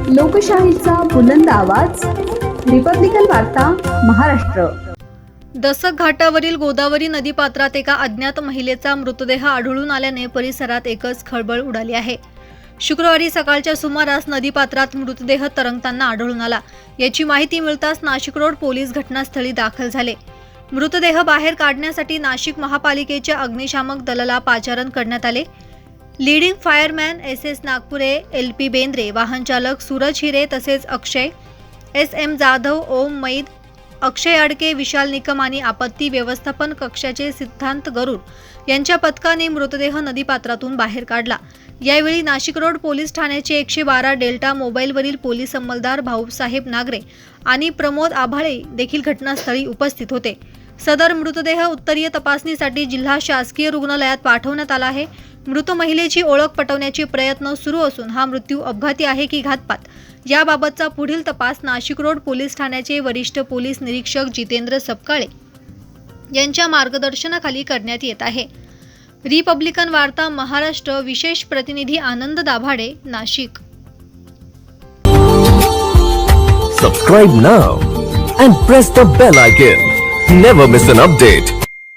लोकशाहीचा बुलंद आवाज, रिपब्लिकन वार्ता, महाराष्ट्र। दसक घाटावरील गोदावरी नदीपात्रात एका अज्ञात महिलेचा मृतदेह आढळून आल्याने परिसरात एकच खळबळ उडाली आहे। शुक्रवारी सकाळच्या सुमारास नदीपात्रात मृतदेह तरंगताना आढळून आला। याची माहिती मिळताच नाशिक रोड पोलीस घटनास्थळी दाखल झाले। मृतदेह बाहेर काढण्यासाठी नाशिक महापालिकेच्या अग्निशामक दलाला पाचारण करण्यात आले। Leading fireman SS Nagpure, LP Bendre, वाहन चालक सूरज हिरे तसेच अक्षय SM जाधव, ओम मैद, अक्षय अडके, विशाल निकम आणि आपत्ती व्यवस्थापन कक्षाचे सिद्धांत गरुड यांच्या पथकाने मृतदेह नदीपात्रातून बाहेर काढला। यावेळी नाशिक रोड पोलीस ठाण्याचे 112 डेल्टा मोबाईलवरील पोलीस अंमलदार भाऊसाहेब नागरे आणि प्रमोद आभाळे देखील घटनास्थळी उपस्थित होते। सदर मृतदेह उत्तरीय तपासणीसाठी जिल्हा शासकीय रुग्णालयात पाठवण्यात आला आहे। मृत महिलेची ओळख पटवण्याचे प्रयत्न सुरू असून हा मृत्यू अपघाती आहे की घातपात याबाबतचा पुढील तपास नाशिक रोड पोलीस ठाण्याचे वरिष्ठ पोलीस निरीक्षक जितेंद्र सपकाळे यांच्या मार्गदर्शनाखाली करण्यात येत आहे। रिपब्लिकन वार्ता महाराष्ट्र, विशेष प्रतिनिधी आनंद Dabhade, Nashik. Subscribe now and press the bell icon. Never miss an update.